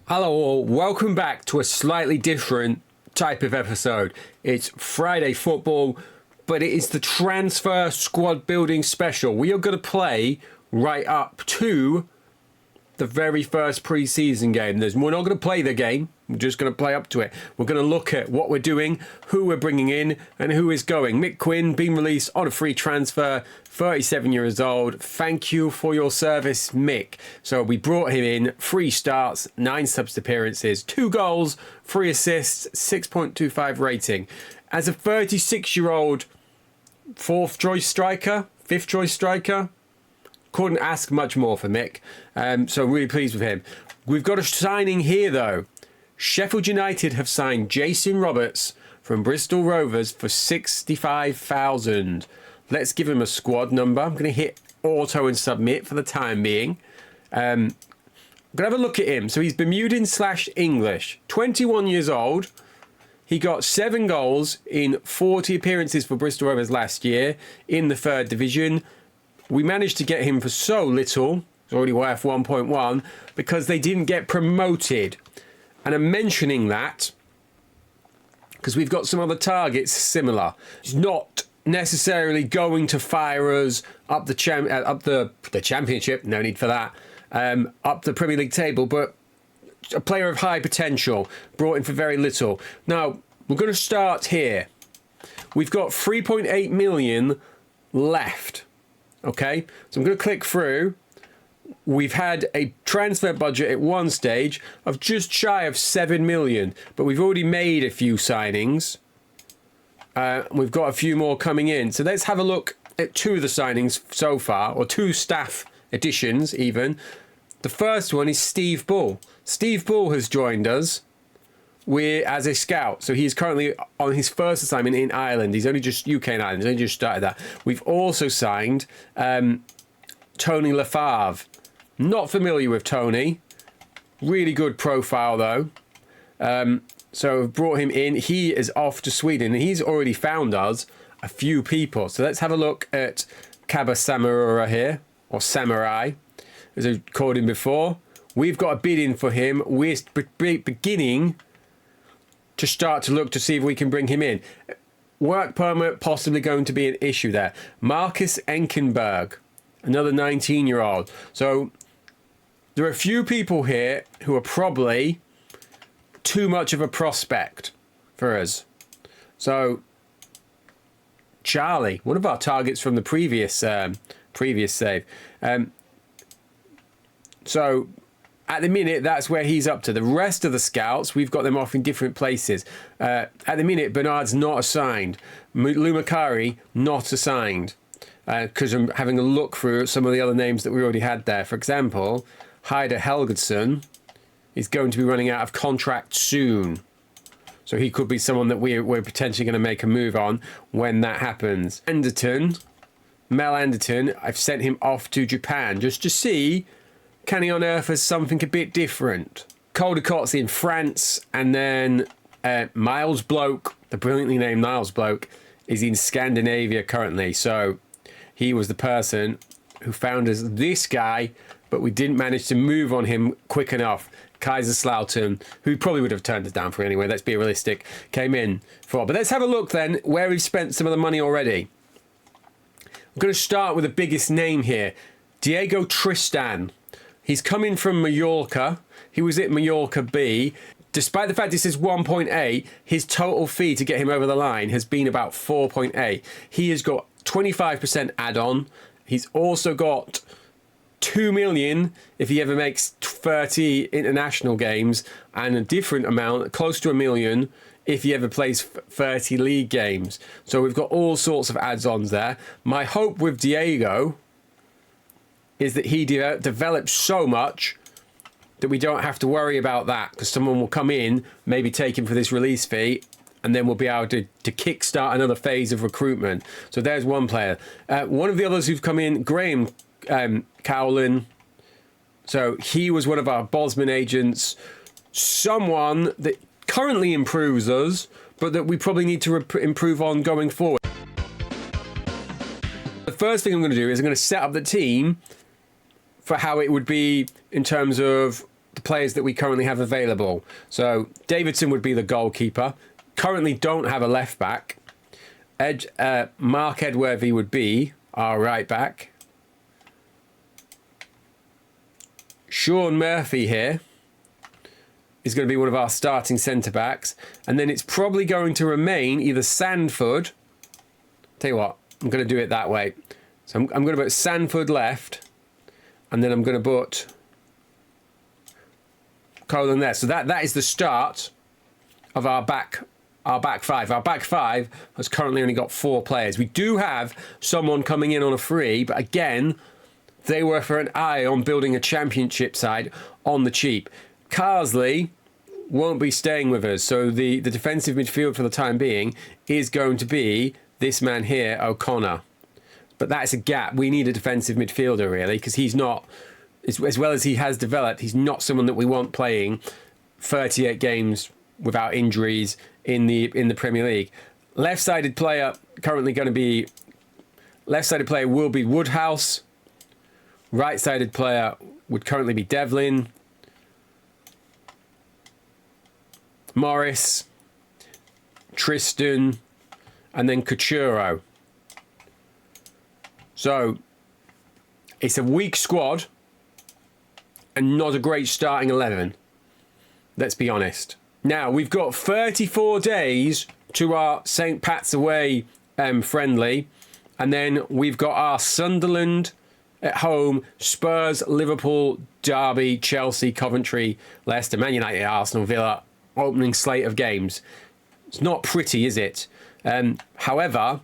Hello all, welcome back to a slightly different type of episode. It's Friday football, but it is the transfer squad building special. We are going to play right up to the very first pre-season game. We're not going to play the game, we're just going to play up to it. We're going to look at what we're doing, who we're bringing in, and who is going. Mick Quinn being released on a free transfer, 37 years old. Thank you for your service, Mick. So we brought him in, 3 starts, 9 subs appearances, 2 goals, 3 assists, 6.25 rating. As a 36-year-old 4th choice striker, 5th choice striker, couldn't ask much more for Mick, so I'm really pleased with him. We've got a signing here though. Sheffield United have signed Jason Roberts from Bristol Rovers for 65,000. Let's give him a squad number. I'm going to hit auto and submit for the time being. I'm going to have a look at him. So he's Bermudan/English, 21 years old. He got 7 goals in 40 appearances for Bristol Rovers last year in the 3rd division. We managed to get him for so little, it's already worth 1.1, because they didn't get promoted. And I'm mentioning that because we've got some other targets similar. It's not necessarily going to fire us up the championship, no need for that, up the Premier League table, but a player of high potential, brought in for very little. Now, we're going to start here. We've got 3.8 million left. Okay, so I'm going to click through. We've had a transfer budget at one stage of just shy of 7 million, but we've already made a few signings. We've got a few more coming in. So let's have a look at 2 of the signings so far, or 2 staff additions even. The first one is Steve Bull. Steve Bull has joined us as a scout. So he's currently on his first assignment in Ireland. He's only just UK and Ireland. He's only just started that. We've also signed Tony Lefavre. Not familiar with Tony. Really good profile though. So we've brought him in. He is off to Sweden and he's already found us a few people. So let's have a look at Kaba Samurai here, or Samurai, as I called him before. We've got a bid in for him. We're beginning to start to look to see if we can bring him in. Work permit possibly going to be an issue there. Marcus Enkenberg, another 19-year-old. So there are a few people here who are probably too much of a prospect for us. So Charlie, one of our targets from the previous save. So at the minute, that's where he's up to. The rest of the scouts, we've got them off in different places. At the minute, Bernard's not assigned. Lumakari, not assigned. Because I'm having a look through some of the other names that we already had there. For example, Heider Helgeson is going to be running out of contract soon. So he could be someone that we're potentially going to make a move on when that happens. Mel Anderton, I've sent him off to Japan just to see, can he unearth us something a bit different? Caldecott's in France, and then Miles Bloke, the brilliantly named Miles Bloke, is in Scandinavia currently. So he was the person who found us this guy, but we didn't manage to move on him quick enough. Kaiserslautern, who probably would have turned us down for anyway, let's be realistic, came in for. But let's have a look then where we've spent some of the money already. I'm going to start with the biggest name here, Diego Tristan. He's coming from Mallorca. He was at Mallorca B. Despite the fact this is 1.8, his total fee to get him over the line has been about 4.8. He has got 25% add-on. He's also got 2 million if he ever makes 30 international games, and a different amount, close to 1 million, if he ever plays 30 league games. So we've got all sorts of adds-ons there. My hope with Diego is that he develops so much that we don't have to worry about that, because someone will come in, maybe take him for this release fee, and then we'll be able to kickstart another phase of recruitment. So there's one player. One of the others who've come in, Graham Cowlin. So he was one of our Bosman agents, someone that currently improves us, but that we probably need to improve on going forward. The first thing I'm going to do is I'm going to set up the team for how it would be in terms of the players that we currently have available. So Davidson would be the goalkeeper. Currently don't have a left back. Mark Edworthy would be our right back. Sean Murphy here is going to be one of our starting centre backs. And then it's probably going to remain either Sandford. Tell you what, I'm going to do it that way. So I'm going to put Sandford left. And then I'm going to put Colin there. So that is the start of our back five. Our back five has currently only got 4 players. We do have someone coming in on a free, but again, they were for an eye on building a championship side on the cheap. Carsley won't be staying with us, so the defensive midfield for the time being is going to be this man here, O'Connor. But that's a gap. We need a defensive midfielder, really, because he's not, as well as he has developed, he's not someone that we want playing 38 games without injuries in the Premier League. Left-sided player will be Woodhouse. Right-sided player would currently be Devlin, Morris, Tristan, and then Couture. So it's a weak squad and not a great starting 11. Let's be honest. Now, we've got 34 days to our St. Pat's away friendly. And then we've got our Sunderland at home, Spurs, Liverpool, Derby, Chelsea, Coventry, Leicester, Man United, Arsenal, Villa, opening slate of games. It's not pretty, is it? However,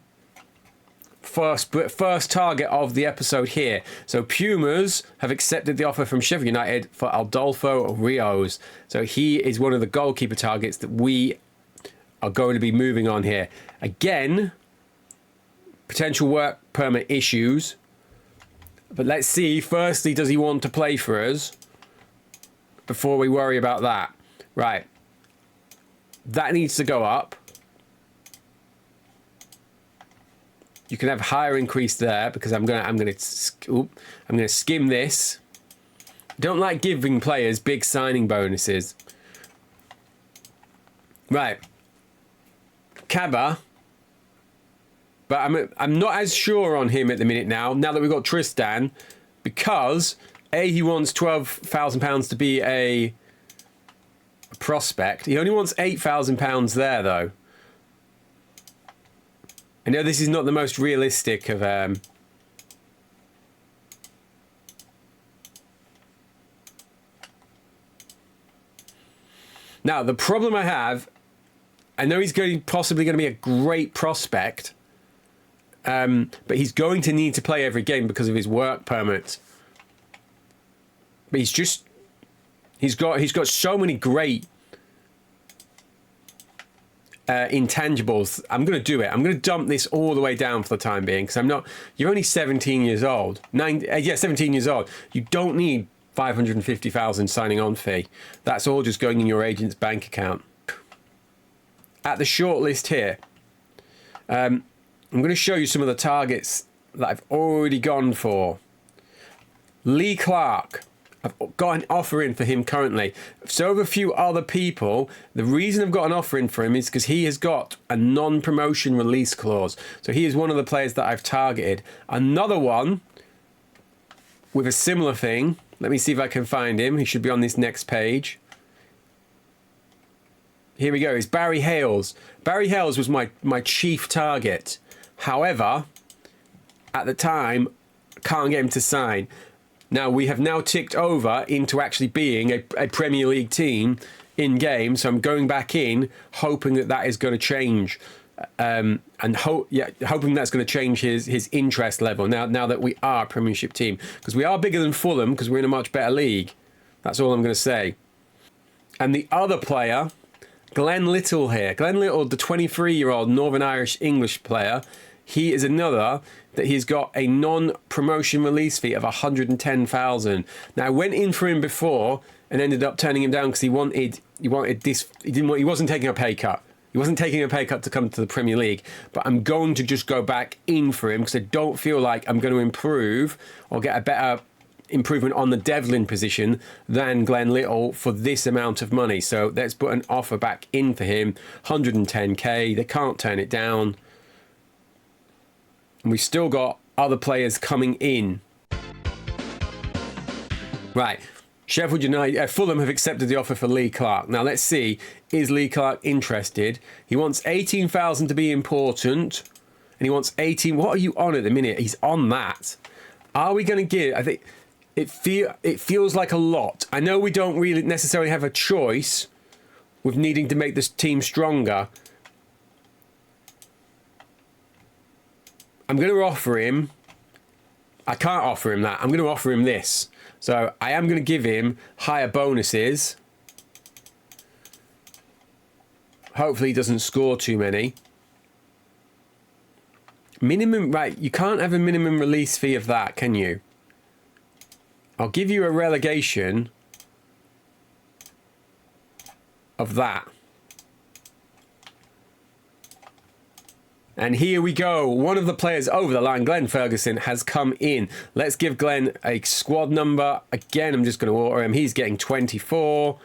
first target of the episode here. So Pumas have accepted the offer from Sheffield United for Adolfo Rios. So he is one of the goalkeeper targets that we are going to be moving on here. Again, potential work permit issues. But let's see, firstly, does he want to play for us before we worry about that? Right. That needs to go up. You can have higher increase there because I'm gonna skim this. Don't like giving players big signing bonuses. Right. Kaba. But I'm not as sure on him at the minute now that we've got Tristan, because he wants £12,000 to be a prospect. He only wants £8,000 there though. I know this is not the most realistic of Now the problem I have, I know he's possibly going to be a great prospect, but he's going to need to play every game because of his work permit. But he's got so many great intangibles. I'm going to do it. I'm going to dump this all the way down for the time being because you're only 17 years old. 17 years old. You don't need 550,000 signing on fee. That's all just going in your agent's bank account. At the short list here, I'm going to show you some of the targets that I've already gone for. Lee Clark. I've got an offer in for him currently. So have a few other people. The reason I've got an offer in for him is because he has got a non-promotion release clause. So he is one of the players that I've targeted. Another one with a similar thing. Let me see if I can find him. He should be on this next page. Here we go. It's Barry Hales. Barry Hales was my chief target. However, at the time, can't get him to sign. Now, we have now ticked over into actually being a Premier League team in game. So I'm going back in, hoping that is going to change. Hoping that's going to change his interest level now that we are a Premiership team. Because we are bigger than Fulham, because we're in a much better league. That's all I'm going to say. And the other player, Glenn Little here. Glenn Little, the 23-year-old Northern Irish English player. He is another that he's got a non-promotion release fee of 110,000. Now I went in for him before and ended up turning him down because he wanted this. He wasn't taking a pay cut. He wasn't taking a pay cut to come to the Premier League. But I'm going to just go back in for him because I don't feel like I'm going to improve or get a better improvement on the Devlin position than Glenn Little for this amount of money. So let's put an offer back in for him, 110k. They can't turn it down. And we've still got other players coming in. Right, Sheffield United, Fulham have accepted the offer for Lee Clark. Now let's see, is Lee Clark interested? He wants 18,000 to be important, and he wants 18. What are you on at the minute? He's on that. Are we going to give? I think it feels like a lot. I know we don't really necessarily have a choice with needing to make this team stronger. I'm going to offer him. I can't offer him that. I'm going to offer him this. So I am going to give him higher bonuses. Hopefully he doesn't score too many. Minimum, right, you can't have a minimum release fee of that, can you? I'll give you a relegation of that. And here we go. One of the players over the line, Glenn Ferguson, has come in. Let's give Glenn a squad number. Again, I'm just going to order him. He's getting 24.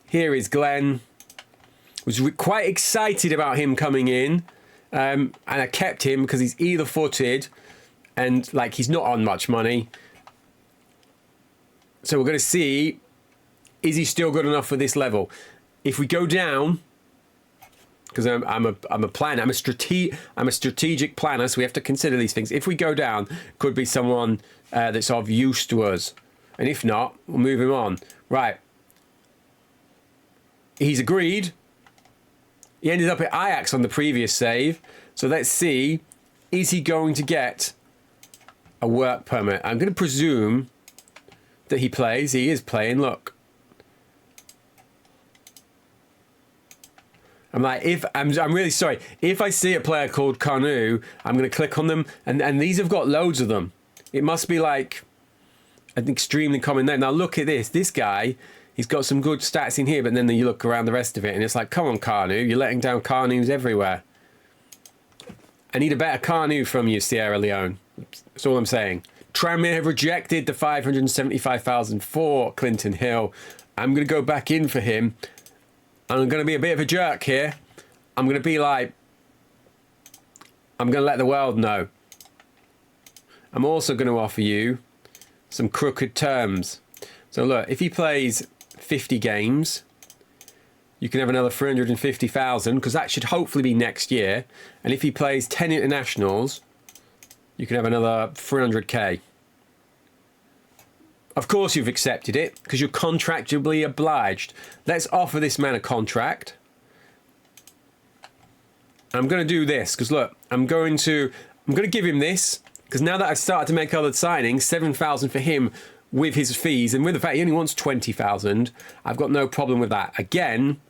Here is Glenn. Was quite excited about him coming in. And I kept him because he's either footed and like he's not on much money. So we're going to see, is he still good enough for this level? If we go down, because I'm a planner, I'm a strategic planner, so we have to consider these things. If we go down, could be someone that's of use to us, and if not, we'll move him on. Right, he's agreed. He ended up at Ajax on the previous save, so let's see, is he going to get a work permit? I'm going to presume that he plays. He is playing. Look. I'm like, I'm really sorry. If I see a player called Carnu, I'm going to click on them. And these have got loads of them. It must be like an extremely common name. Now look at this. This guy, he's got some good stats in here, but then you look around the rest of it and it's like, come on, Carnu. You're letting down Carnus everywhere. I need a better Carnu from you, Sierra Leone. That's all I'm saying. Tranmere have rejected the 575,000 for Clinton Hill. I'm going to go back in for him. I'm going to be a bit of a jerk here. I'm going to be like, I'm going to let the world know. I'm also going to offer you some crooked terms. So look, if he plays 50 games, you can have another 350,000 because that should hopefully be next year. And if he plays 10 internationals, you can have another 300k. Of course you've accepted it because you're contractually obliged. Let's offer this man a contract. I'm going to do this because look, I'm going to give him this because now that I've started to make other signings, 7,000 for him with his fees and with the fact he only wants 20,000, I've got no problem with that. Again,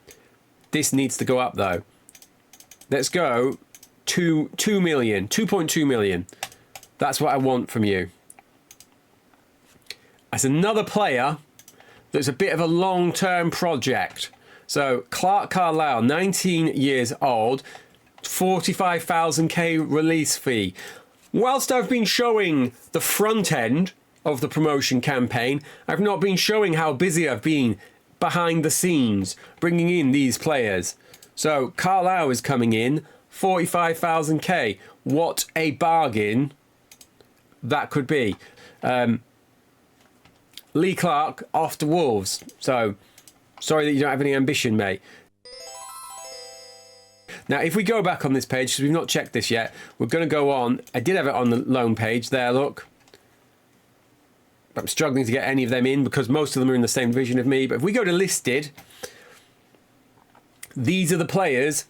this needs to go up though. Let's go 2 million, 2.2 million. That's what I want from you. As another player that's a bit of a long-term project. So Clark Carlisle, 19 years old, 45,000k release fee. Whilst I've been showing the front end of the promotion campaign, I've not been showing how busy I've been behind the scenes, bringing in these players. So Carlisle is coming in, 45,000k. What a bargain that could be. Lee Clark off to Wolves. So, sorry that you don't have any ambition, mate. Now, if we go back on this page, because we've not checked this yet, we're going to go on. I did have it on the loan page there, look. I'm struggling to get any of them in because most of them are in the same division of me. But if we go to listed, these are the players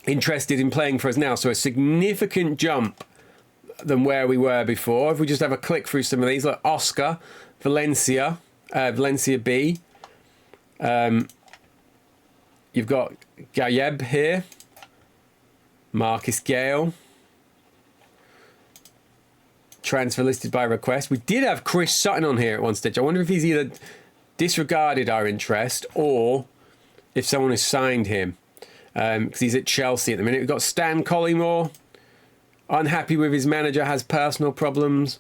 interested in playing for us now. So a significant jump than where we were before. If we just have a click through some of these, like Oscar, Valencia, Valencia B. You've got Gayeb here, Marcus Gale. Transfer listed by request. We did have Chris Sutton on here at one stage. I wonder if he's either disregarded our interest or if someone has signed him because he's at Chelsea at the minute. We've got Stan Collymore, unhappy with his manager, has personal problems.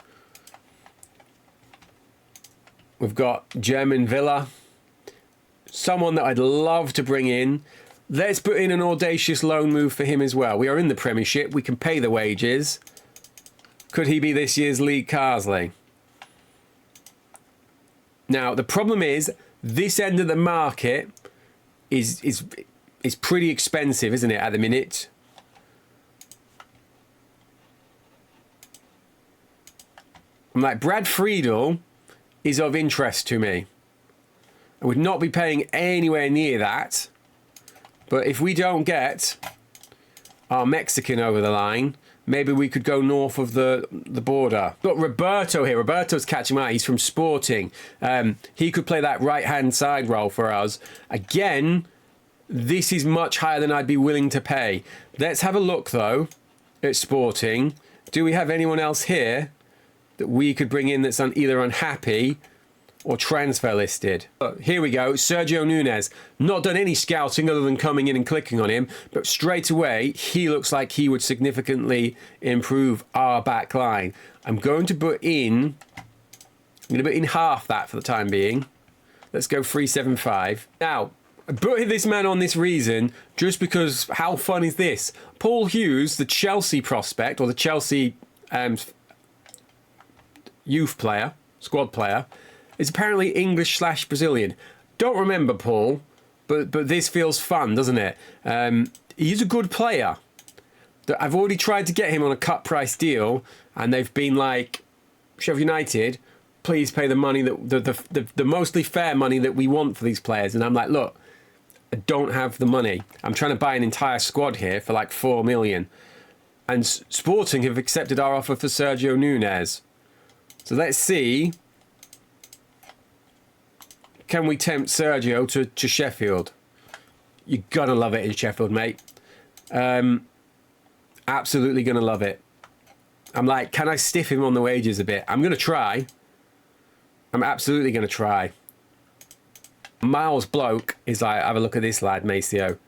We've got German Villa. Someone that I'd love to bring in. Let's put in an audacious loan move for him as well. We are in the Premiership. We can pay the wages. Could he be this year's Lee Carsley? Now, the problem is, this end of the market is pretty expensive, isn't it, at the minute? I'm like, Brad Friedel is of interest to me. I would not be paying anywhere near that. But if we don't get our Mexican over the line, maybe we could go north of the border. Got Roberto here. Roberto's catching my eye. He's from Sporting. He could play that right-hand side role for us. Again, this is much higher than I'd be willing to pay. Let's have a look, though, at Sporting. Do we have anyone else here that we could bring in that's either unhappy or transfer listed? Here we go, Sergio Nunez. Not done any scouting other than coming in and clicking on him, but straight away he looks like he would significantly improve our back line. I'm going to put in half that for the time being. Let's go 375. Now, I put this man on this reason just because how fun is this? Paul Hughes, the Chelsea prospect, or the Chelsea youth player, squad player, is apparently English/Brazilian. Don't remember Paul, but this feels fun, doesn't it? He's a good player. I've already tried to get him on a cut price deal, and they've been like, Sheffield United, please pay the money that the mostly fair money that we want for these players. And I'm like, look, I don't have the money. I'm trying to buy an entire squad here for like 4 million. And Sporting have accepted our offer for Sergio Nunez. So let's see. Can we tempt Sergio to Sheffield? You're going to love it in Sheffield, mate. Absolutely going to love it. I'm like, can I stiff him on the wages a bit? I'm going to try. I'm absolutely going to try. Miles Bloke is like, have a look at this lad, Maceo.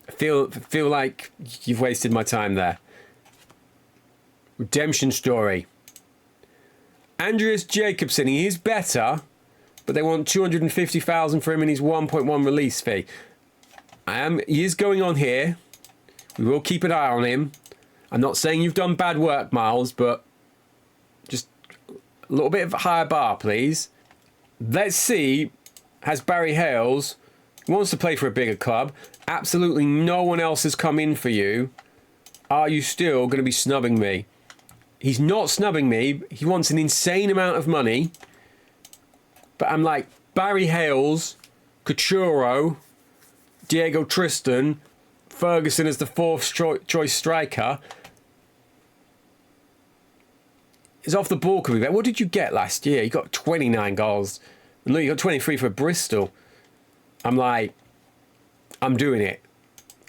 I feel like you've wasted my time there. Redemption story. Andreas Jacobson, he is better, but they want 250,000 for him and his 1.1 release fee. He is going on here. We will keep an eye on him. I'm not saying you've done bad work, Miles, but just a little bit of a higher bar, please. Let's see, has Barry Hales, wants to play for a bigger club. Absolutely no one else has come in for you. Are you still going to be snubbing me? He's not snubbing me. He wants an insane amount of money. But I'm like, Barry Hales, Coutinho, Diego Tristan, Ferguson as the fourth choice striker. Is off the ball, could be better. What did you get last year? You got 29 goals. And look, you got 23 for Bristol. I'm like, I'm doing it.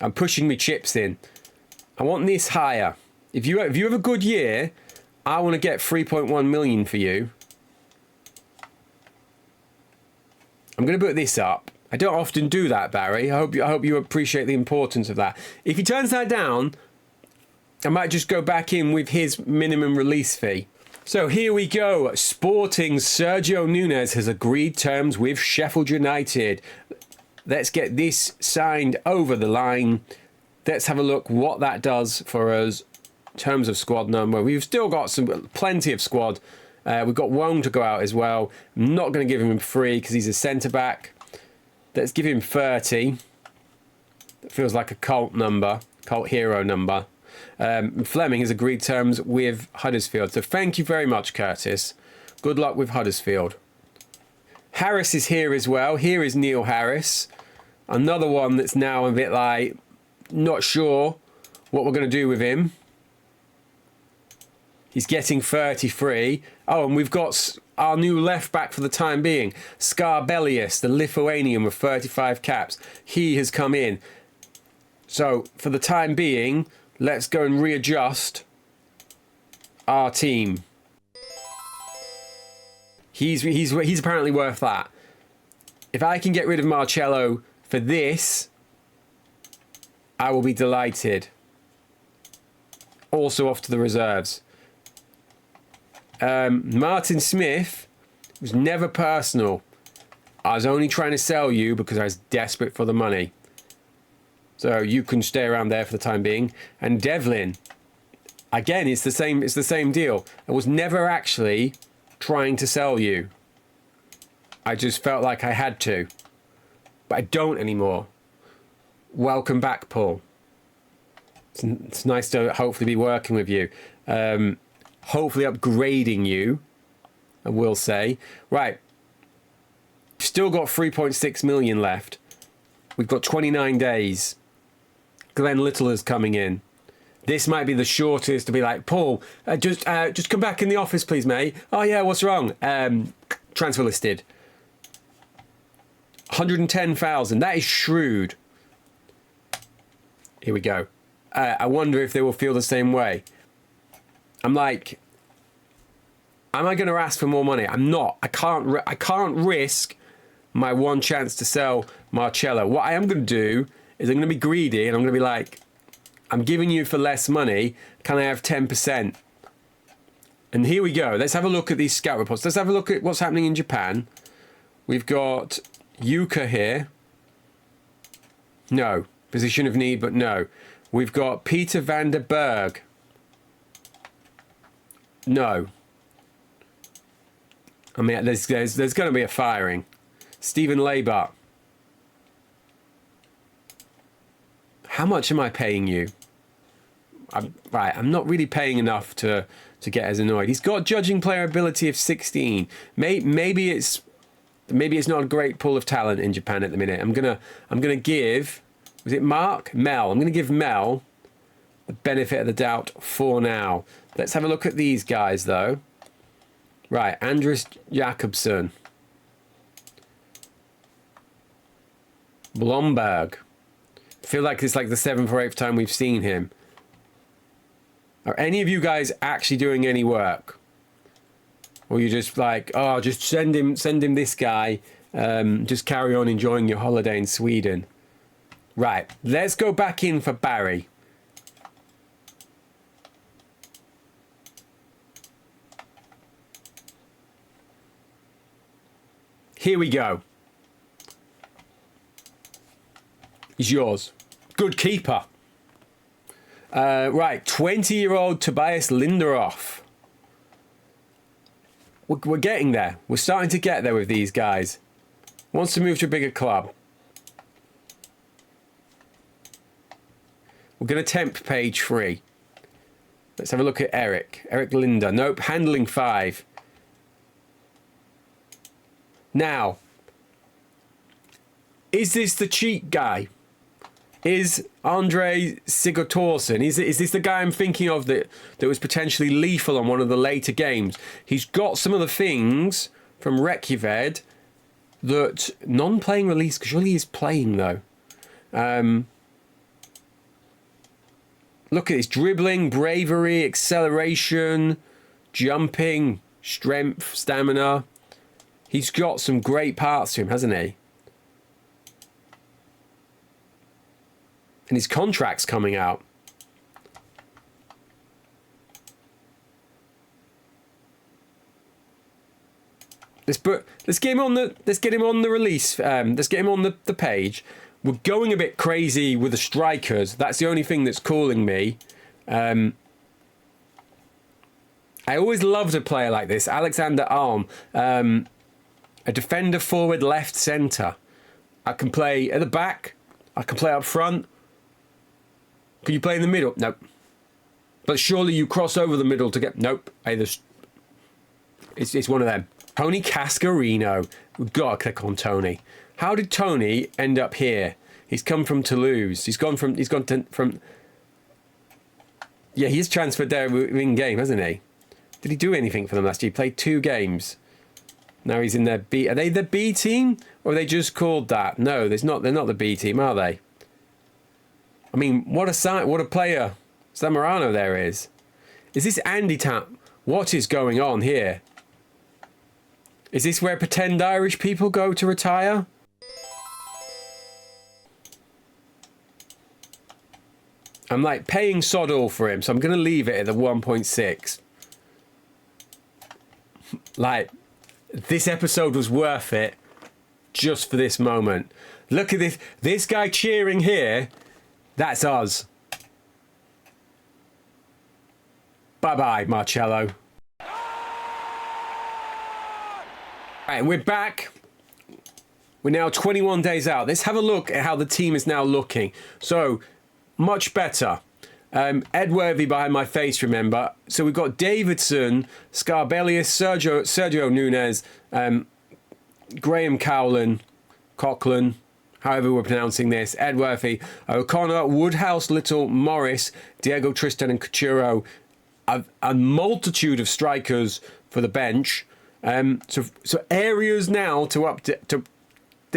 I'm pushing me chips in. I want this higher. If you have a good year, I want to get 3.1 million for you. I'm going to put this up. I don't often do that, Barry. I hope you appreciate the importance of that. If he turns that down, I might just go back in with his minimum release fee. So here we go. Sporting's Sergio Nunez has agreed terms with Sheffield United. Let's get this signed over the line. Let's have a look what that does for us in terms of squad number. We've still got plenty of squad. We've got Wong to go out as well. I'm not going to give him free because he's a centre-back. Let's give him 30. That feels like a cult number, cult hero number. Fleming has agreed terms with Huddersfield. So thank you very much, Curtis. Good luck with Huddersfield. Harris is here as well. Here is Neil Harris. Another one that's now a bit like, not sure what we're going to do with him. He's getting 33. Oh, and we've got our new left back for the time being. Skarbelius, the Lithuanian with 35 caps. He has come in. So for the time being, let's go and readjust our team. He's apparently worth that. If I can get rid of Marcello for this, I will be delighted. Also off to the reserves. Martin Smith It was never personal. I was only trying to sell you because I was desperate for the money. So you can stay around there for the time being. And Devlin, again, it's the same deal. I was never actually trying to sell you. I just felt like I had to. But I don't anymore. Welcome back, Paul. It's nice to hopefully be working with you. Hopefully upgrading you, I will say. Right. Still got 3.6 million left. We've got 29 days. Glenn Little is coming in. This might be the shortest to be like, Paul, just come back in the office, please, mate. Oh, yeah, what's wrong? Transfer listed. 110,000. That is shrewd. Here we go. I wonder if they will feel the same way. I'm like, am I going to ask for more money? I'm not. I can't risk my one chance to sell Marcello. What I am going to do is I'm going to be greedy and I'm going to be like, I'm giving you for less money. Can I have 10%? And here we go. Let's have a look at these scout reports. Let's have a look at what's happening in Japan. We've got Yuka here. No. Position of need, but no. We've got Peter van der Berg. No. I mean, there's going to be a firing. Stephen Laybart. How much am I paying you? I'm not really paying enough to get as annoyed. He's got judging player ability of 16. Maybe it's not a great pool of talent in Japan at the minute. I'm gonna give. Was it Mark? Mel. I'm gonna give Mel the benefit of the doubt for now. Let's have a look at these guys though. Right, Andres Jakobsen. Blomberg. I feel like it's like the 7th or 8th time we've seen him. Are any of you guys actually doing any work? Or you just like, oh, just send him this guy. Just carry on enjoying your holiday in Sweden. Right, let's go back in for Barry. Here we go. He's yours. Good keeper. Right, 20-year-old Tobias Linderoff. We're getting there. We're starting to get there with these guys. Wants to move to a bigger club. We're going to temp page 3. Let's have a look at Eric. Eric Linder. Nope, handling 5. Now, is this the cheat guy? Is Andre Sigurðsson, is this the guy I'm thinking of that was potentially lethal on one of the later games? He's got some of the things from Reykjavik that non-playing release, because surely he's playing though. Look at this, dribbling, bravery, acceleration, jumping, strength, stamina. He's got some great parts to him, hasn't he? And his contract's coming out. Let's get him on the release. Let's get him on the page. We're going a bit crazy with the strikers. That's the only thing that's calling me. I always loved a player like this, Alexander Alm, a defender, forward, left, centre. I can play at the back. I can play up front. Can you play in the middle? Nope. But surely you cross over the middle to get... Nope. It's one of them. Tony Cascarino. We've got to click on Tony. How did Tony end up here? He's come from Toulouse. He's gone from... Yeah, he's transferred there in game, hasn't he? Did he do anything for them last year? He played 2 games. Now he's in their B... Are they the B team? Or are they just called that? No, they're not the B team, are they? I mean, what a player Zamorano there is. Is this Andy Tap? What is going on here? Is this where pretend Irish people go to retire? I'm like paying sod all for him, so I'm going to leave it at the 1.6. Like, this episode was worth it just for this moment. Look at this. This guy cheering here, that's us. Bye-bye, Marcello. Right, we're back. We're now 21 days out. Let's have a look at how the team is now looking. So, much better. Edworthy behind my face, remember. So we've got Davidson, Scarbellius, Sergio Nunez, Graham Coughlin, however we're pronouncing this, Edworthy, O'Connor, Woodhouse, Little, Morris, Diego Tristan and Coutinho. A multitude of strikers for the bench. So areas now to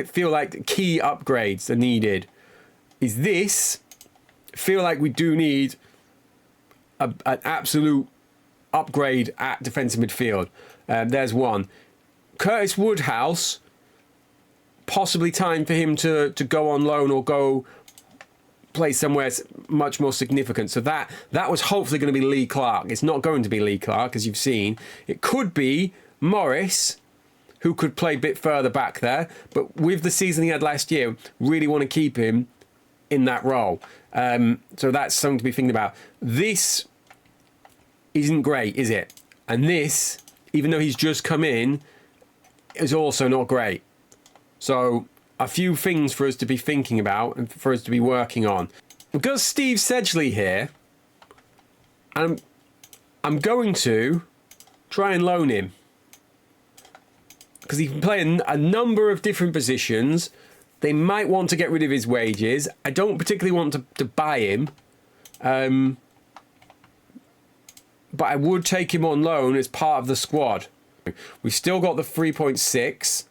feel like key upgrades are needed. Is this... feel like we do need an absolute upgrade at defensive midfield. There's one. Curtis Woodhouse, possibly time for him to go on loan or go play somewhere much more significant. So that was hopefully going to be Lee Clark. It's not going to be Lee Clark, as you've seen. It could be Morris, who could play a bit further back there. But with the season he had last year, really want to keep him in that role. So that's something to be thinking about. This isn't great, is it? And this, even though he's just come in, is also not great. So a few things for us to be thinking about and for us to be working on. We've got Steve Sedgley here. And I'm going to try and loan him. Because he can play a number of different positions. They might want to get rid of his wages. I don't particularly want to buy him. But I would take him on loan as part of the squad. We've still got the 3.6.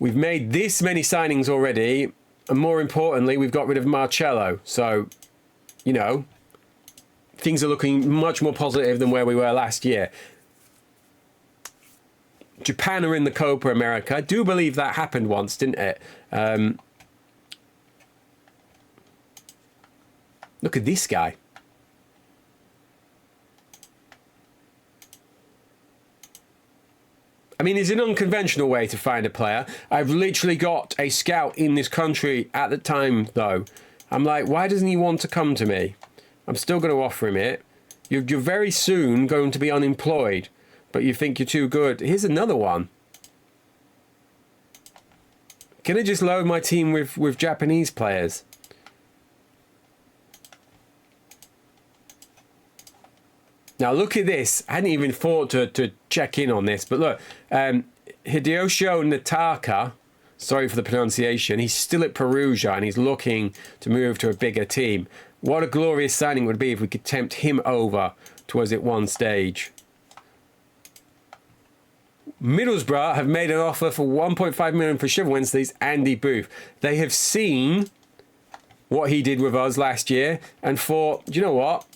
We've made this many signings already. And more importantly, we've got rid of Marcello. So, you know, things are looking much more positive than where we were last year. Japan are in the Copa America. I do believe that happened once, didn't it? Look at this guy. I mean, it's an unconventional way to find a player. I've literally got a scout in this country at the time, though. I'm like, why doesn't he want to come to me? I'm still going to offer him it. You're very soon going to be unemployed, but you think you're too good. Here's another one. Can I just load my team with Japanese players? Now look at this. I hadn't even thought to check in on this, but look. Hideyosho Nataka, sorry for the pronunciation, he's still at Perugia and he's looking to move to a bigger team. What a glorious signing it would be if we could tempt him over to us at one stage. Middlesbrough have made an offer for 1.5 million for Sheffield Wednesday's Andy Booth. They have seen what he did with us last year and thought, do you know what?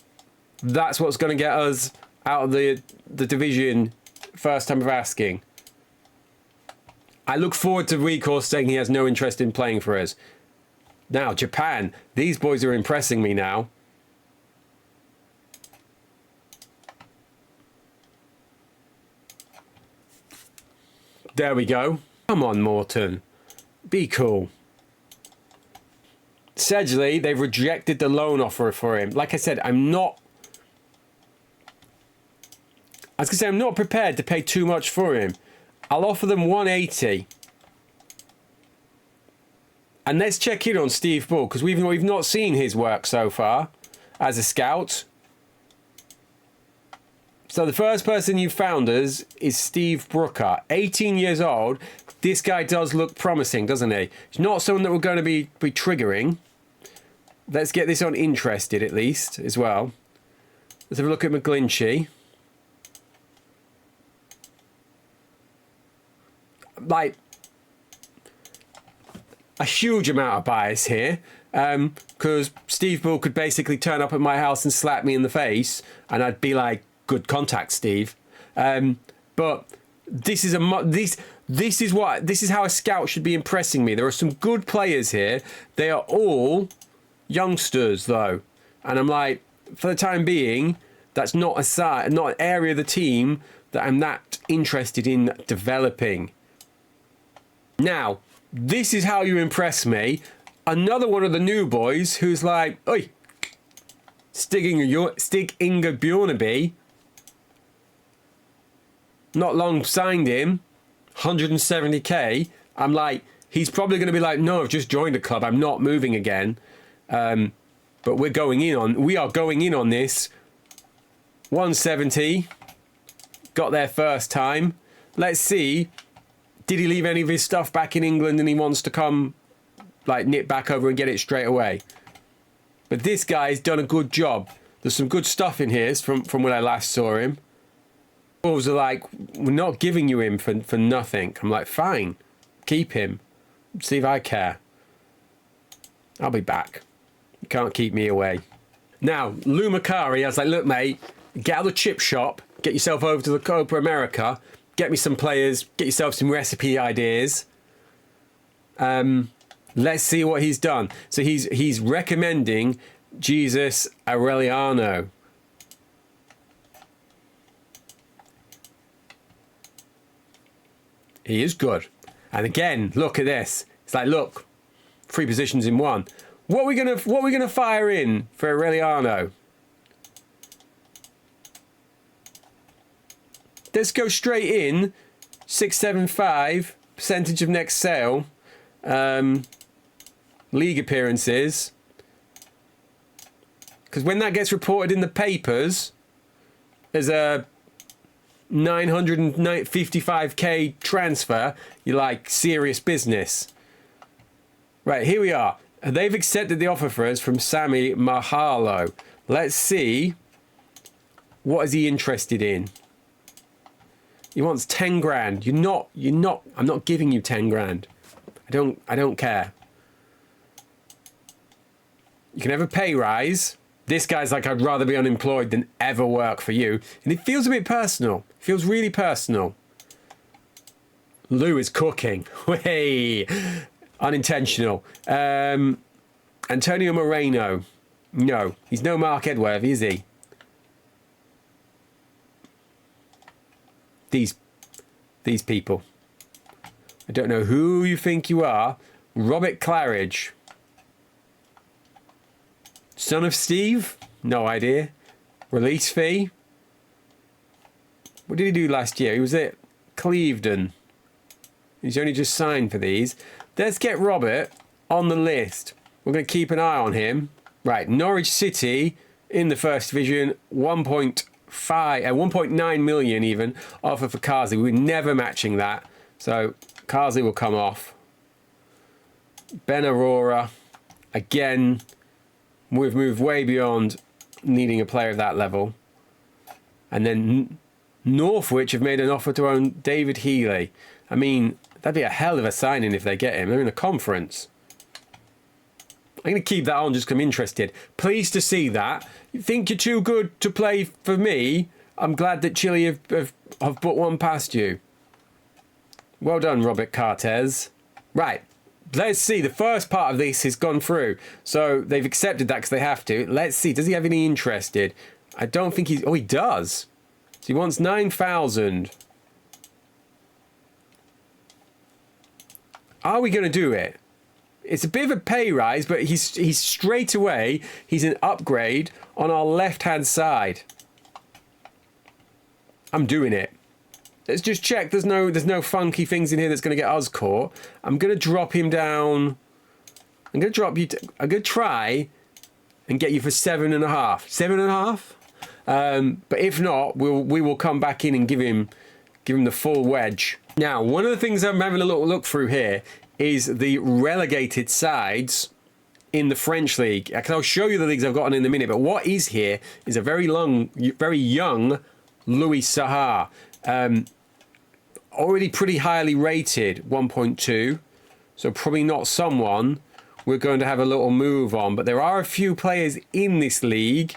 That's what's going to get us out of the division first time of asking. I look forward to Recourse saying he has no interest in playing for us. Now, Japan. These boys are impressing me now. There we go. Come on, Morton. Be cool. Sedgley, they've rejected the loan offer for him. Like I said, I'm not prepared to pay too much for him. I'll offer them 180. And let's check in on Steve Bull, because we've not seen his work so far as a scout. So the first person you found us is Steve Brooker, 18 years old. This guy does look promising, doesn't he? He's not someone that we're going to be triggering. Let's get this on interested at least as well. Let's have a look at McGlinchey. Like, a huge amount of bias here, because Steve Bull could basically turn up at my house and slap me in the face and I'd be like, good contact, Steve. But this is this is how a scout should be impressing me. There are some good players here. They are all youngsters though, and I'm like, for the time being, that's not an area of the team that I'm that interested in developing. Now, this is how you impress me. Another one of the new boys who's like, oi, Stig Inge Bjornaby. Not long signed him, 170k. I'm like, he's probably going to be like, no, I've just joined a club. I'm not moving again. But we are going in on this. 170. Got there first time. Let's see. Did he leave any of his stuff back in England and he wants to come, like, nip back over and get it straight away? But this guy's done a good job. There's some good stuff in here from when I last saw him. Wolves are like, we're not giving you him for nothing. I'm like, fine. Keep him. See if I care. I'll be back. You can't keep me away. Now, Lou Macari, I was like, look, mate, get out of the chip shop. Get yourself over to the Copa America. Get me some players. Get yourself some recipe ideas. Let's see what he's done. So he's recommending Jesus Aureliano. He is good. And again, look at this. It's like, look, 3 positions in 1. What are we gonna fire in for Aureliano? Let's go straight in. 675 percentage of next sale. League appearances. Because when that gets reported in the papers as a 955k transfer, you're like, serious business. Right, here we are. They've accepted the offer for us from Sammy Mahalo. Let's see. What is he interested in? He wants 10 grand. I'm not giving you 10 grand. I don't care. You can have a pay rise. This guy's like, I'd rather be unemployed than ever work for you. And it feels a bit personal. It feels really personal. Lou is cooking. Hey, unintentional. Antonio Moreno. No, he's no Mark Edworth, is he? These people. I don't know who you think you are. Robert Claridge. Son of Steve? No idea. Release fee? What did he do last year? He was at Clevedon. He's only just signed for these. Let's get Robert on the list. We're going to keep an eye on him. Right, Norwich City in the first division. 1.9 million even offer for Carsley. We're never matching that. So Carsley will come off. Ben Aurora. Again, we've moved way beyond needing a player of that level. And then Northwich have made an offer to own David Healy. I mean, that'd be a hell of a signing if they get him. They're in a conference. I'm going to keep that on just because I'm interested. Pleased to see that. You think you're too good to play for me? I'm glad that Chile have put one past you. Well done, Robert Cartes. Right. Let's see. The first part of this has gone through. So they've accepted that because they have to. Let's see. Does he have any interested? I don't think he's... Oh, he does. So he wants 9,000. Are we going to do it? It's a bit of a pay rise, but he's straight away, he's an upgrade on our left-hand side. I'm doing it. Let's just check there's no funky things in here that's going to get us caught. I'm going to drop him down. I'm going to drop you... I'm going to try and get you for 7.5. 7.5? But if not, we will come back in and give him the full wedge. Now, one of the things I'm having a little look through here is the relegated sides in the French league. I'll show you the leagues I've gotten in a minute, but what is here is a very young Louis Sahar. Already pretty highly rated, 1.2. So probably not someone we're going to have a little move on. But there are a few players in this league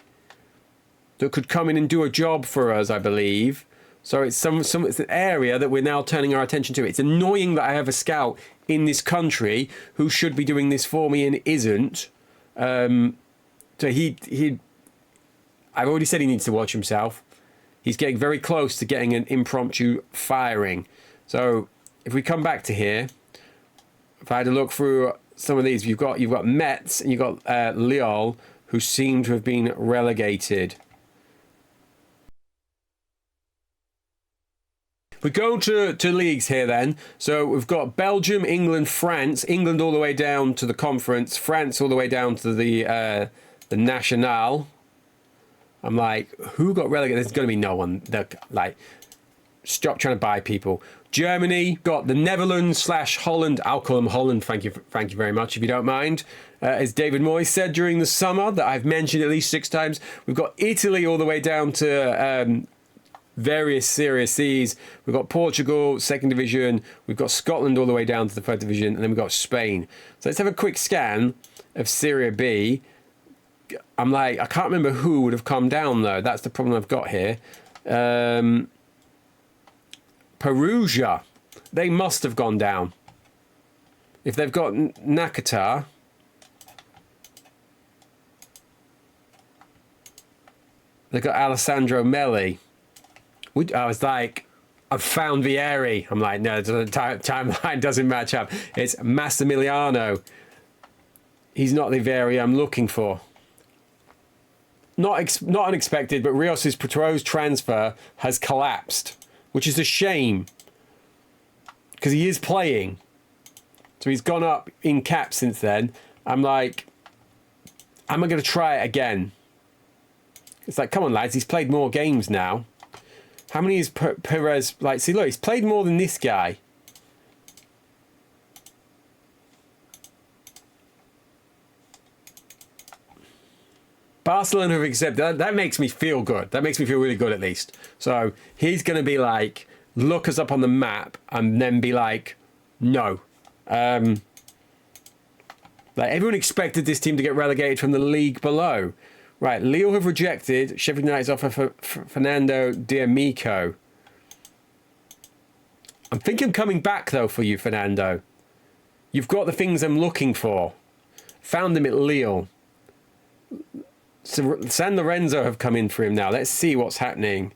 that could come in and do a job for us, I believe. So it's it's an area that we're now turning our attention to. It's annoying that I have a scout in this country who should be doing this for me and isn't. So I've already said he needs to watch himself. he's getting very close to getting an impromptu firing. So if we come back to here, if I had to look through some of these, you've got Metz and you've got Lille, who seem to have been relegated. We go to leagues here then. So we've got Belgium, England, France. England all the way down to the conference. France all the way down to the National. I'm like, who got relegated? There's going to be no one. Like, stop trying to buy people. Germany got the Netherlands / Holland. I'll call them Holland. Thank you very much, if you don't mind. As David Moyes said during the summer, that I've mentioned at least 6 times. We've got Italy all the way down to various Serie C's. We've got Portugal, 2nd division. We've got Scotland all the way down to the 3rd division, and then we've got Spain. So let's have a quick scan of Serie B. I'm like, I can't remember who would have come down though. That's the problem I've got here. Perugia, they must have gone down. If they've got Nakata, they've got Alessandro Melli. I was like, I've found Vieri. I'm like, no, the timeline doesn't match up. It's Massimiliano. He's not the Vieri I'm looking for. Not unexpected, but Rios's proposed transfer has collapsed, which is a shame because he is playing. So he's gone up in cap since then. I'm like, am I going to try it again? It's like, come on, lads, he's played more games now. How many is Perez? Like, see, look, he's played more than this guy. Barcelona have accepted that. That makes me feel good. That makes me feel really good, at least. So he's going to be like, look us up on the map and then be like, no. Like, everyone expected this team to get relegated from the league below. Right, Lille have rejected Sheffield United's offer for Fernando D'Amico. I'm thinking coming back, though, for you, Fernando. You've got the things I'm looking for. Found them at Lille. So San Lorenzo have come in for him now. Let's see what's happening.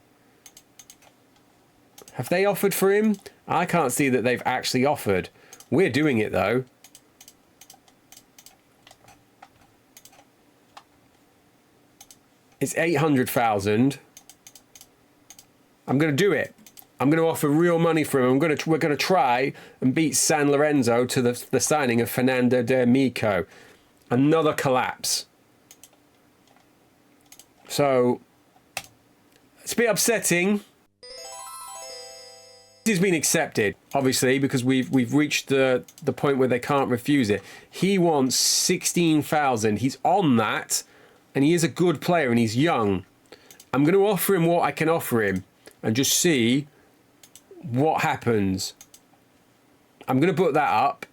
Have they offered for him? I can't see that they've actually offered. We're doing it, though. It's 800,000. I'm going to do it. I'm going to offer real money for him. We're going to try and beat San Lorenzo to the signing of Fernando D'Amico. Another collapse. So it's a bit upsetting. This has been accepted, obviously, because we've reached the point where they can't refuse it. He wants 16,000. He's on that. And he is a good player and he's young. I'm going to offer him what I can offer him and just see what happens. I'm going to put that up.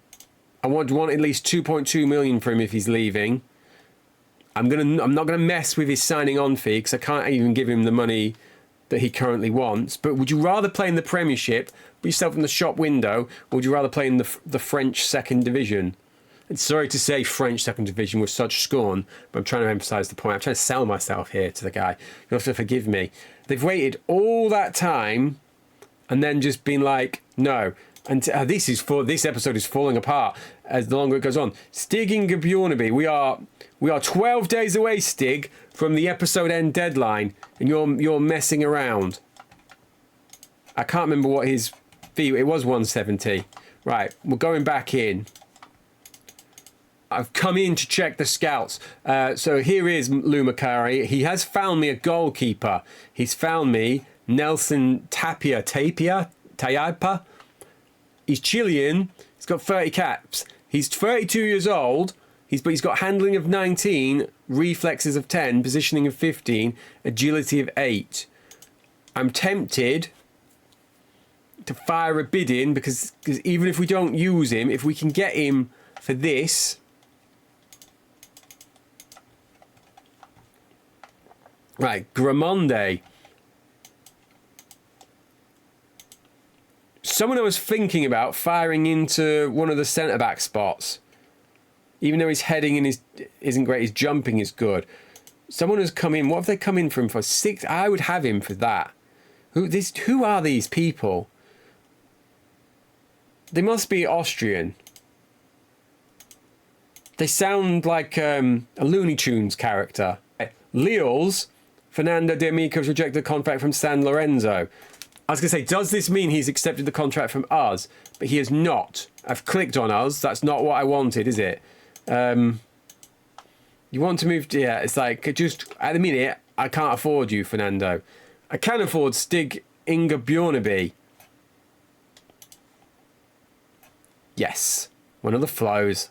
I want at least 2.2 million for him if he's leaving. I'm not going to mess with his signing on fee because I can't even give him the money that he currently wants. But would you rather play in the Premiership, put yourself in the shop window, or would you rather play in the French 2nd division? And sorry to say French 2nd division with such scorn, but I'm trying to emphasise the point. I'm trying to sell myself here to the guy. You have to forgive me. They've waited all that time and then just been like, no. And this episode is falling apart as the longer it goes on. Stig Inge Bjornaby, we are 12 days away, Stig, from the episode end deadline, and you're messing around. I can't remember what his fee. It was 170. Right, we're going back in. I've come in to check the scouts. So here is Lou Macari. He has found me a goalkeeper. He's found me Nelson Tapia. He's Chilean. He's got 30 caps. He's 32 years old. But he's got handling of 19, reflexes of 10, positioning of 15, agility of 8. I'm tempted to fire a bid in because even if we don't use him, if we can get him for this. Right, Gramonde. Someone I was thinking about firing into one of the centre-back spots. Even though his heading isn't great, his jumping is good. Someone has come in. What have they come in for him for? 6? I would have him for that. Who are these people? They must be Austrian. They sound like a Looney Tunes character. Lille's Fernando de Amico has rejected the contract from San Lorenzo. I was going to say, does this mean he's accepted the contract from us? But he has not. I've clicked on us. That's not what I wanted, is it? You want to move to... Yeah, it's like, just... At the minute, I can't afford you, Fernando. I can afford Stig Inga Bjornaby. Yes. One of the flows.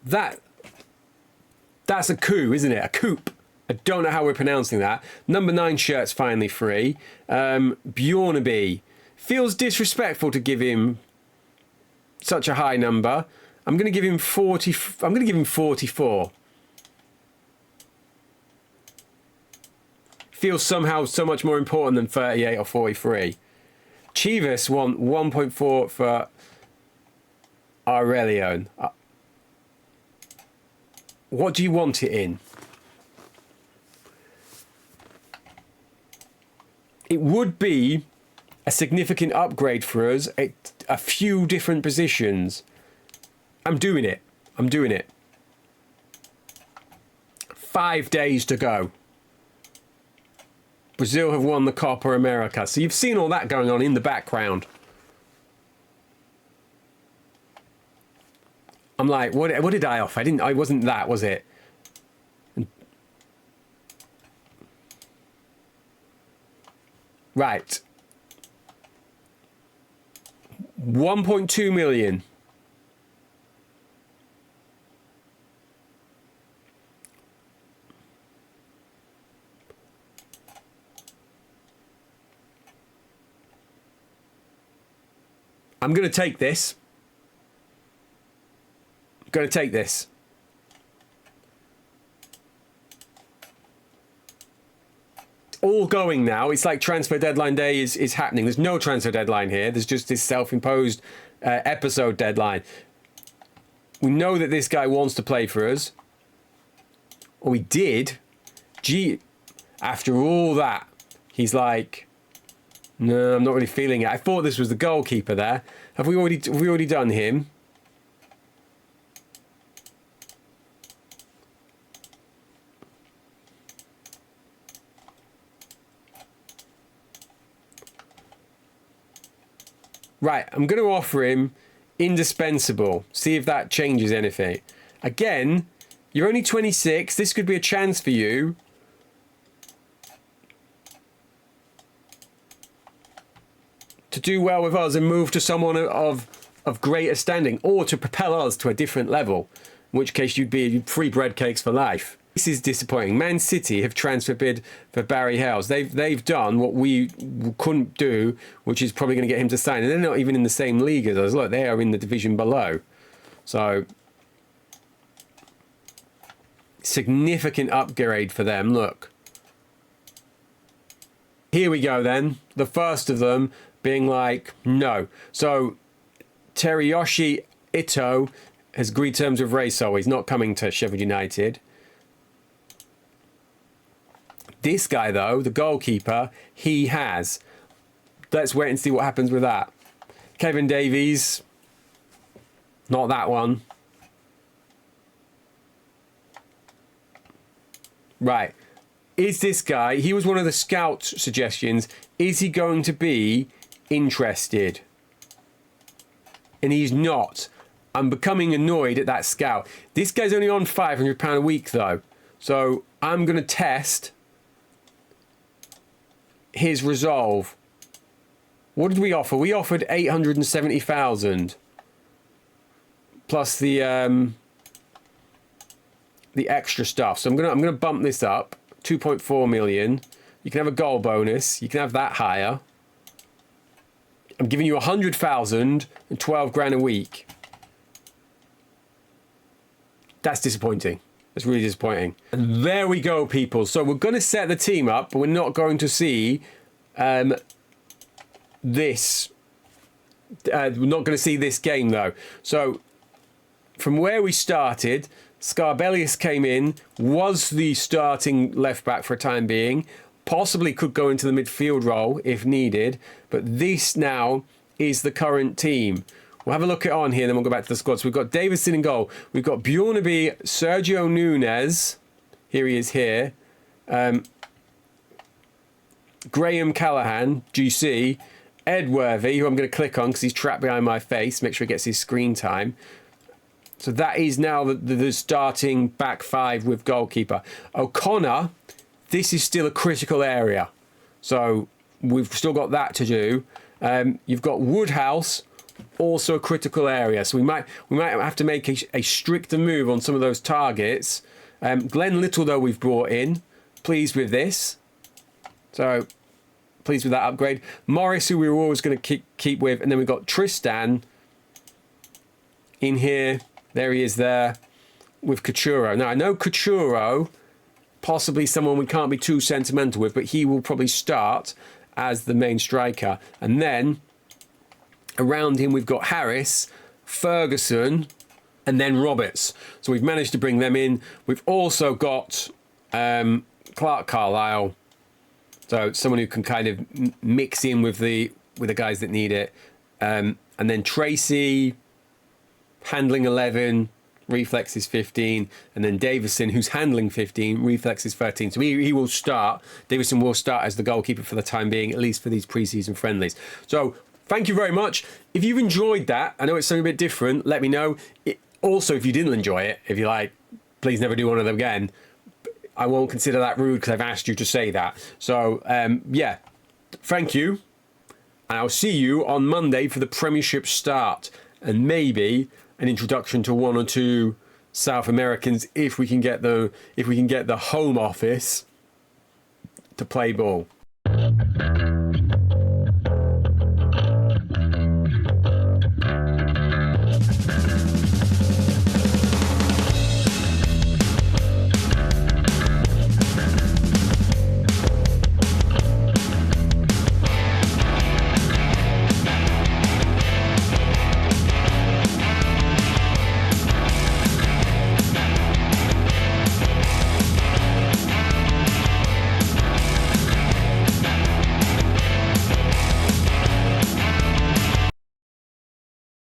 That's a coup, isn't it? A coupe. I don't know how we're pronouncing that. Number 9 shirt's finally free. Bjornaby. Feels disrespectful to give him such a high number. I'm going to give him 40. I'm going to give him 44. Feels somehow so much more important than 38 or 43. Chivas want 1.4 for Aurelion. What do you want it in? It would be a significant upgrade for us at a few different positions. I'm doing it. I'm doing it. 5 days to go. Brazil have won the Copa America. So you've seen all that going on in the background. I'm like, what did I off? I wasn't that, was it? Right. 1.2 million. I'm going to take this. I'm going to take this. All going now. It's like transfer deadline day is happening. There's no transfer deadline here. There's just this self-imposed episode deadline. We know that this guy wants to play for us. Or he did. Gee, after all that, he's like, no, I'm not really feeling it. I thought this was the goalkeeper there. Have we already done him? Right, I'm going to offer him indispensable. See if that changes anything. Again, you're only 26. This could be a chance for you. To do well with us and move to someone of greater standing, or to propel us to a different level, in which case you'd be free bread cakes for life. This is disappointing. Man City have transfer bid for Barry Hales. They've done what we couldn't do, which is probably going to get him to sign. And they're not even in the same league as us. Look, they are in the division below. So, significant upgrade for them. Look. Here we go then. The first of them being like, no. So, Teriyoshi Ito has agreed terms with Racel. He's not coming to Sheffield United. This guy, though, the goalkeeper, he has. Let's wait and see what happens with that. Kevin Davies. Not that one. Right. Is this guy, he was one of the scout suggestions, is he going to be interested? And he's not. I'm becoming annoyed at that scout. This guy's only on £500 a week, though. So I'm going to test his resolve. What did we offer? We offered 870,000 plus the extra stuff. So I'm gonna bump this up 2.4 million. You can have a goal bonus. You can have that higher. I'm giving you 100,000 and 12 grand a week. That's disappointing. That's really disappointing. And there we go, people. So we're going to set the team up, but we're not going to see this. We're not going to see this game, though. So from where we started, Scarbellius came in, was the starting left back for a time being, possibly could go into the midfield role if needed, but this now is the current team. We'll have a look at on here, then we'll go back to the squad. So we've got Davison in goal. We've got Bjornaby, Sergio Nunes. Here he is here. Graham Callahan, GC. Edworthy, who I'm going to click on because he's trapped behind my face. Make sure he gets his screen time. So that is now the starting back five with goalkeeper. O'Connor, this is still a critical area. So we've still got that to do. You've got Woodhouse, also a critical area. So we might have to make a stricter move on some of those targets. Glenn Little, though, we've brought in. Pleased with this. So pleased with that upgrade. Morris, who we were always going to keep with. And then we've got Tristan in here. There he is there with Couture. Now, I know Couture, possibly someone we can't be too sentimental with, but he will probably start as the main striker. And then around him, we've got Harris, Ferguson, and then Roberts. So we've managed to bring them in. We've also got Clark Carlisle. So someone who can kind of mix in with the guys that need it. And then Tracy, handling 11, reflex is 15, and then Davison, who's handling 15, reflex is 13. So he will start. Davison will start as the goalkeeper for the time being, at least for these pre-season friendlies. So thank you very much. If you've enjoyed that, I know it's something a bit different, let me know. Also, if you didn't enjoy it, if you're like, please never do one of them again, I won't consider that rude because I've asked you to say that. So, yeah, thank you. And I'll see you on Monday for the Premiership start. And maybe an introduction to one or two South Americans if we can get the home office to play ball.